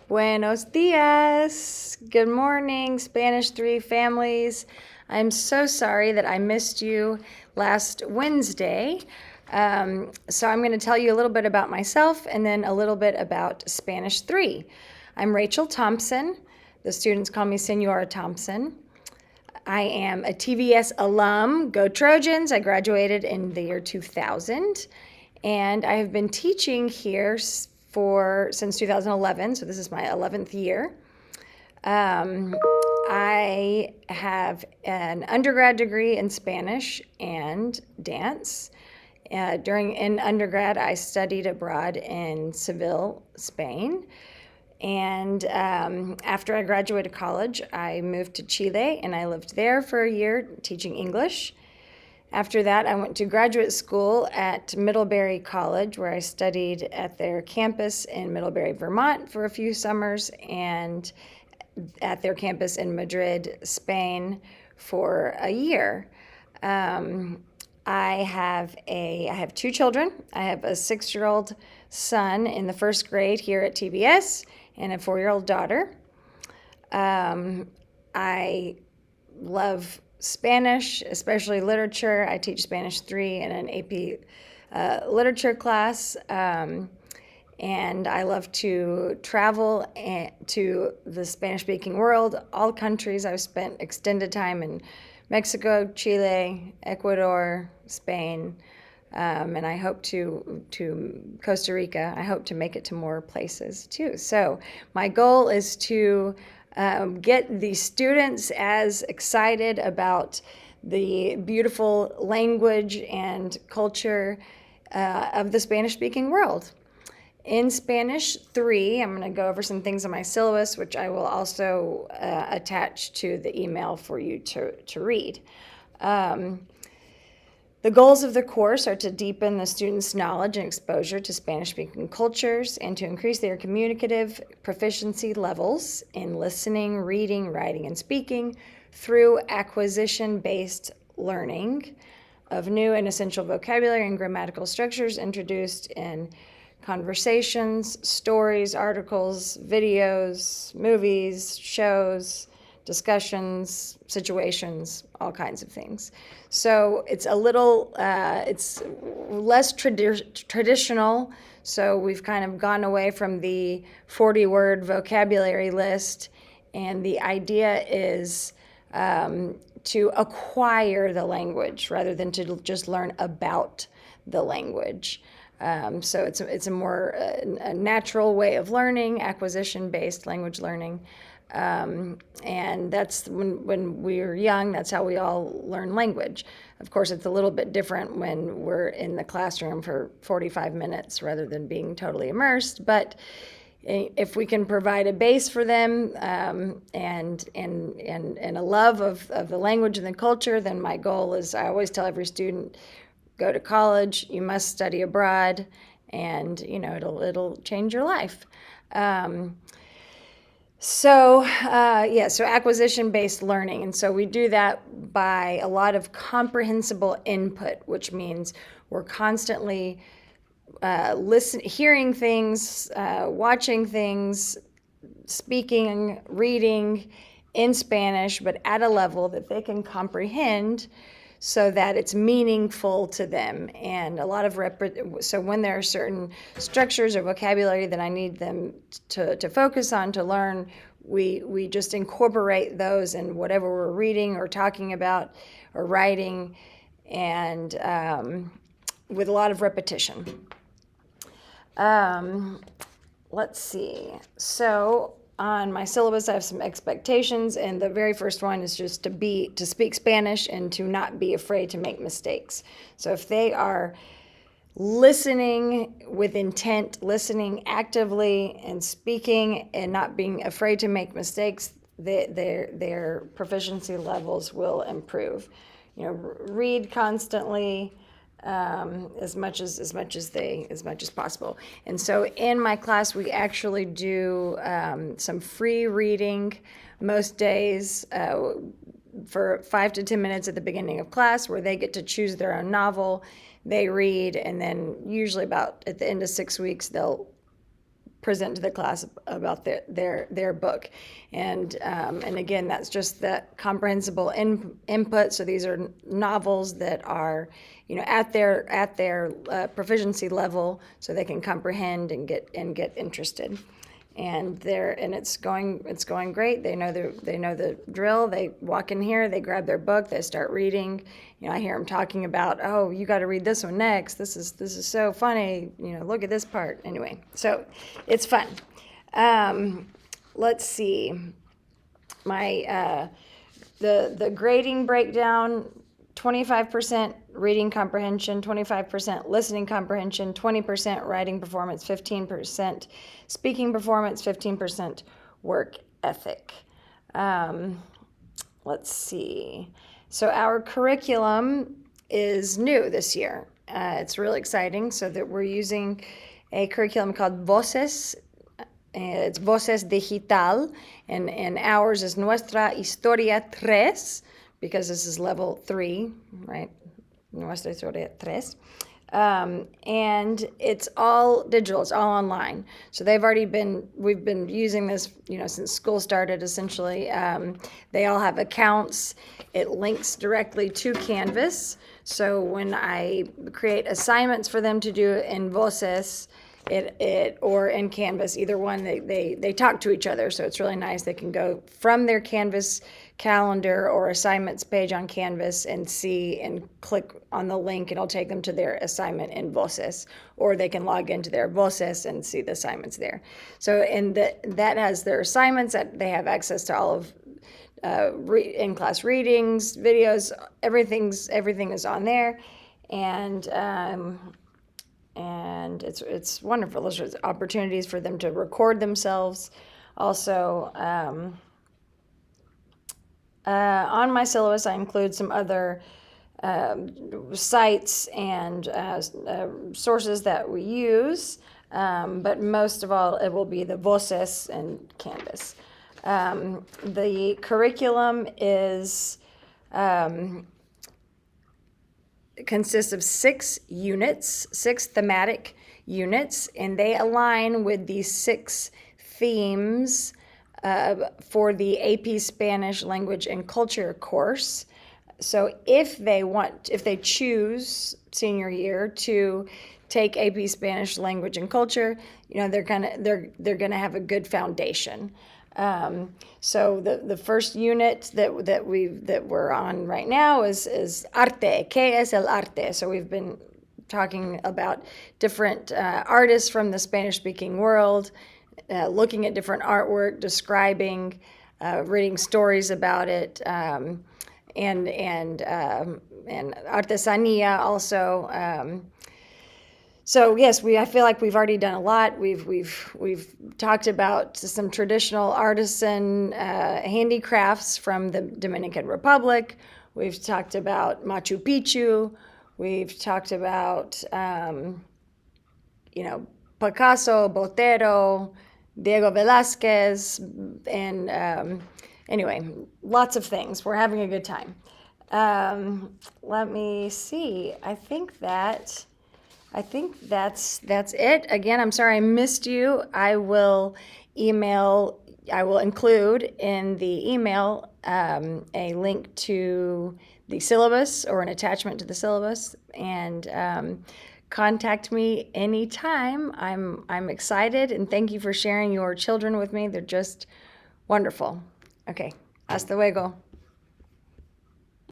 Buenos dias. Good morning, Spanish 3 families. I'm so sorry that I missed you last Wednesday. So I'm going to tell you a little bit about myself and then a little bit about Spanish 3. I'm Rachel Thompson. The students call me Senora Thompson. I am a TVS alum. Go Trojans. I graduated in the year 2000. And I have been teaching here since 2011, so this is my 11th year. I have an undergrad degree in Spanish and dance. In undergrad, I studied abroad in Seville, Spain. And after I graduated college, I moved to Chile, and I lived there for a year teaching English. After that, I went to graduate school at Middlebury College, where I studied at their campus in Middlebury, Vermont for a few summers, and at their campus in Madrid, Spain for a year. I have 2 children. I have a 6-year-old son in the first grade here at TBS and a 4-year-old daughter. I love Spanish, especially literature. I teach Spanish 3 in an AP literature class. And I love to travel to the Spanish-speaking world, all countries. I've spent extended time in Mexico, Chile, Ecuador, Spain, and I hope to Costa Rica. I hope to make it to more places too. So my goal is to get the students as excited about the beautiful language and culture of the Spanish-speaking world. In Spanish 3, I'm going to go over some things on my syllabus, which I will also attach to the email for you to read. The goals of the course are to deepen the students' knowledge and exposure to Spanish-speaking cultures and to increase their communicative proficiency levels in listening, reading, writing, and speaking through acquisition-based learning of new and essential vocabulary and grammatical structures introduced in conversations, stories, articles, videos, movies, shows, discussions, situations, all kinds of things. So it's a little, it's less traditional. So we've kind of gone away from the 40-word vocabulary list, and the idea is to acquire the language rather than to just learn about the language. So it's a more a natural way of learning, acquisition-based language learning. And that's when we're young, that's how we all learn language. Of course, it's a little bit different when we're in the classroom for 45 minutes rather than being totally immersed. But if we can provide a base for them and a love of the language and the culture, then my goal is, I always tell every student, go to college, you must study abroad, and it'll change your life. So acquisition-based learning. And so we do that by a lot of comprehensible input, which means we're constantly hearing things, watching things, speaking, reading in Spanish, but at a level that they can comprehend so that it's meaningful to them. And a lot of so when there are certain structures or vocabulary that I need them to focus on, to learn, we just incorporate those in whatever we're reading or talking about or writing, and with a lot of repetition. Let's see. So on my syllabus, I have some expectations, and the very first one is just to speak Spanish and to not be afraid to make mistakes. So if they are listening with intent, listening actively, and speaking and not being afraid to make mistakes, their proficiency levels will improve. Read constantly. As much as possible. And so in my class, we actually do some free reading most days for 5 to 10 minutes at the beginning of class, where they get to choose their own novel. They read, and then usually about at the end of 6 weeks, they'll present to the class about their book. And again, that's just that comprehensible input. So these are novels that are, at their proficiency level, so they can comprehend and get interested. And it's going great. They know the drill. They walk in here, they grab their book, they start reading. I hear them talking about, oh, you got to read this one next. This is so funny. Look at this part. Anyway, so it's fun. Let's see. My the grading breakdown: 25% reading comprehension, 25% listening comprehension, 20% writing performance, 15% speaking performance, 15% work ethic. Let's see. So our curriculum is new this year. It's really exciting. So that we're using a curriculum called Voces. It's Voces Digital, and ours is Nuestra Historia 3, because this is level 3, right? Nuestra Historia 3. And it's all digital, it's all online. So we've been using this, since school started, essentially. They all have accounts. It links directly to Canvas. So when I create assignments for them to do in Voces, or in Canvas, either one, they talk to each other. So it's really nice. They can go from their Canvas calendar or assignments page on Canvas and see and click on the link. It'll take them to their assignment in Voces, or they can log into their Voces and see the assignments there. So that has their assignments. That they have access to all of in-class readings, videos, everything is on there, and it's wonderful. Those are opportunities for them to record themselves. Also, on my syllabus, I include some other sites and sources that we use, but most of all, it will be the Voces and Canvas. The curriculum consists of 6 units, 6 thematic units, and they align with these 6 themes for the AP Spanish Language and Culture course. So if they choose senior year to take AP Spanish Language and Culture, they're gonna have a good foundation. So the first unit that we're on right now is arte. ¿Qué es el arte? So we've been talking about different artists from the Spanish-speaking world, looking at different artwork, describing, reading stories about it, and artesanía also. So yes, I feel like we've already done a lot. We've talked about some traditional artisan handicrafts from the Dominican Republic. We've talked about Machu Picchu. We've talked about Picasso, Botero, Diego Velázquez, and anyway, lots of things. We're having a good time. Let me see. I think that's it. Again, I'm sorry I missed you. I will include in the email a link to the syllabus or an attachment to the syllabus, and contact me anytime. I'm excited, and thank you for sharing your children with me. They're just wonderful. Okay, hasta luego.